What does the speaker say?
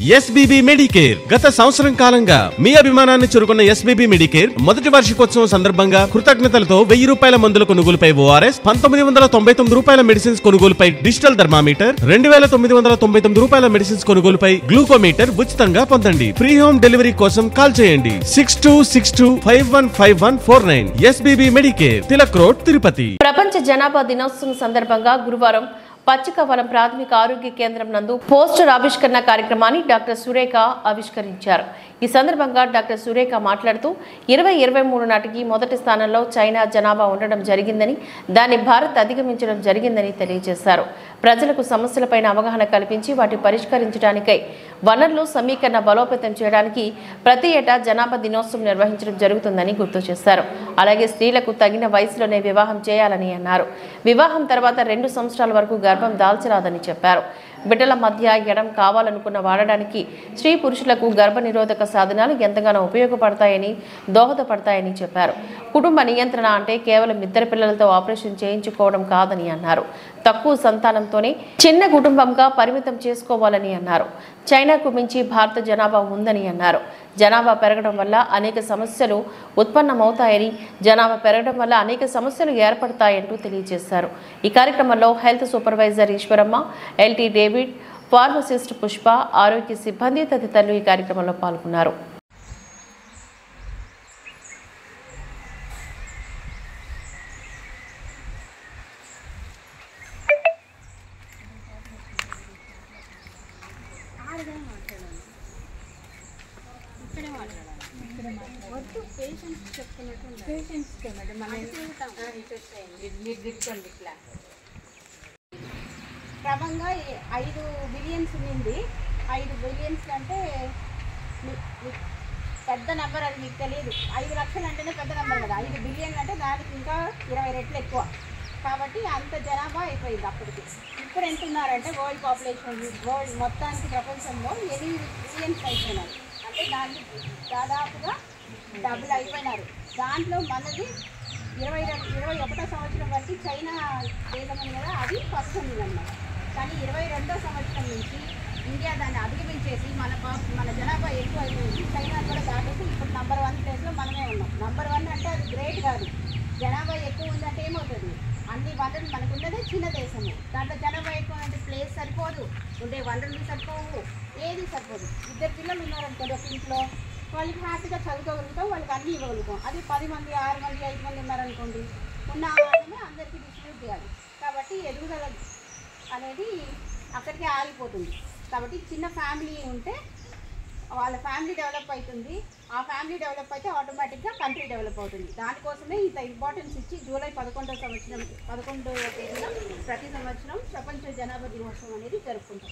SBB Medicare గత సంవత్సరం కాలంగా మీ అభిమానాన్ని చురుకున్న ఎస్బీబీ మెడికేర్ మొదటి వార్షికోత్సవం సందర్భంగా కృతజ్ఞతలతో 1000 రూపాయల మందుల కొనుగోలుపై ఓఆర్ఎస్, 1999 రూపాయల మెడిసిన్స్ కొనుగోలుపై డిజిటల్ థర్మామీటర్, 2999 రూపాయల మెడిసిన్స్ కొనుగోలుపై గ్లూకోమీటర్ ఉచితంగా పొందండి. ఫ్రీ హోమ్ డెలివరీ కోసం కాల్ చేయండి 6262515149. SBB Medicare, Tilak road, Tirupati. ప్రపంచ జనాభా దినోత్సవం సందర్భంగా గురువారం పచ్చికవలం ప్రాథమిక ఆరోగ్య కేంద్రం నందు పోస్టర్ ఆవిష్కరణ కార్యక్రమాన్ని డాక్టర్ సురేఖ ఆవిష్కరించారు. ఈ సందర్భంగా డాక్టర్ సురేఖ మాట్లాడుతూ 2023 నాటికి మొదటి స్థానంలో చైనా జనాభా ఉండడం జరిగిందని, దాన్ని భారత్ అధిగమించడం జరిగిందని తెలియజేశారు. ప్రజలకు సమస్యలపైన అవగాహన కల్పించి వాటి పరిష్కరించడానికై వనరులు సమీకరణ బలోపేతం చేయడానికి ప్రతి ఏటా జనాభా దినోత్సవం నిర్వహించడం జరుగుతుందని గుర్తు చేశారు. అలాగే స్త్రీలకు తగిన వయసులోనే వివాహం చేయాలని అన్నారు. వివాహం తర్వాత 2 సంవత్సరాల వరకు గర్భం దాల్చరాదని చెప్పారు. బిడ్డల మధ్య ఎడం కావాలనుకున్న వాడడానికి స్త్రీ పురుషులకు గర్భనిరోధక సాధనాలు ఎంతగానో ఉపయోగపడతాయని, దోహదపడతాయని చెప్పారు. కుటుంబ నియంత్రణ అంటే కేవలం 2 పిల్లలతో ఆపరేషన్ చేయించుకోవడం కాదని అన్నారు. తక్కువ సంతానంతోనే చిన్న కుటుంబంగా పరిమితం చేసుకోవాలని అన్నారు. చైనాకు మించి భారత జనాభా ఉందని అన్నారు. జనాభా పెరగడం వల్ల అనేక సమస్యలు ఉత్పన్నమవుతాయని, జనాభా పెరగడం వల్ల అనేక సమస్యలు ఏర్పడతాయంటూ తెలియజేశారు. ఈ కార్యక్రమంలో health supervisor Eswaramma, LT David, pharmacist Pushpa, ఆరోగ్య సిబ్బంది తదితరులు ఈ కార్యక్రమంలో పాల్గొన్నారు. క్రమంగా 5 బిలియన్స్ ఉంది. 5 బిలియన్స్ అంటే పెద్ద నెంబర్, అది మీకు తెలియదు. 5 లక్షలు అంటేనే పెద్ద నెంబర్ కదా. 5 బిలియన్లు అంటే దానికి ఇంకా 20 రెట్లు ఎక్కువ. కాబట్టి అంత జనాభా అయిపోయింది అప్పటికి. ఇప్పుడు ఎంత ఉన్నారంటే వరల్డ్ పాపులేషన్, వరల్డ్ మొత్తానికి ప్రపంచంలో 8 బిలియన్స్ అయిపోయినారు. అంటే దానికి దాదాపుగా డబుల్ అయిపోయినారు. దాంట్లో మనది 21వ సంవత్సరం వరకు చైనా దేశం ఉంది కదా, అది ఫస్ట్ ఉంది అన్నమాట. కానీ 22వ సంవత్సరం నుంచి ఇండియా దాన్ని అధిగమించేసి మన జనాభా ఎక్కువ అయిపోయింది. చైనా కూడా దాటేసి ఇప్పుడు నెంబర్ 1 ప్లేస్లో మనమే ఉన్నాం. నెంబర్ 1 అంటే అది గ్రేట్ కాదు. జనాభా ఎక్కువ ఉందంటే ఏమవుతుంది? అన్ని వనరులు మనకు ఉన్నదే చిన్న దేశము. దాంట్లో జనాభా ఎక్కువ అంటే ప్లేస్ సరిపోదు, ఉండే వనరులు సరిపోవు, ఏది సరిపోదు. 2 పిల్లలు ఉన్నారనుకోండి ఒక ఇంట్లో, వాళ్ళకి హ్యాపీగా చదువుకోగలుగుతాం, వాళ్ళకి అన్నీ ఇవ్వగలుగుతాం. అది 10 మంది, 6 మంది, 5 మంది ఉన్నారనుకోండి, ఉన్న ఆహారమే అందరికీ డిస్ట్రిబ్యూట్ చేయాలి. కాబట్టి ఎదుగుదల అనేది అక్కడికే ఆగిపోతుంది. కాబట్టి చిన్న ఫ్యామిలీ ఉంటే వాళ్ళ ఫ్యామిలీ డెవలప్ అవుతుంది. ఆ ఫ్యామిలీ డెవలప్ అయితే ఆటోమేటిక్గా కంట్రీ డెవలప్ అవుతుంది. దానికోసమే ఇంత ఇంపార్టెన్స్ ఇచ్చి జూలై 11వ తేదీన ప్రతి సంవత్సరం ప్రపంచ జనాభా దినోత్సవం అనేది జరుపుకుంటాం.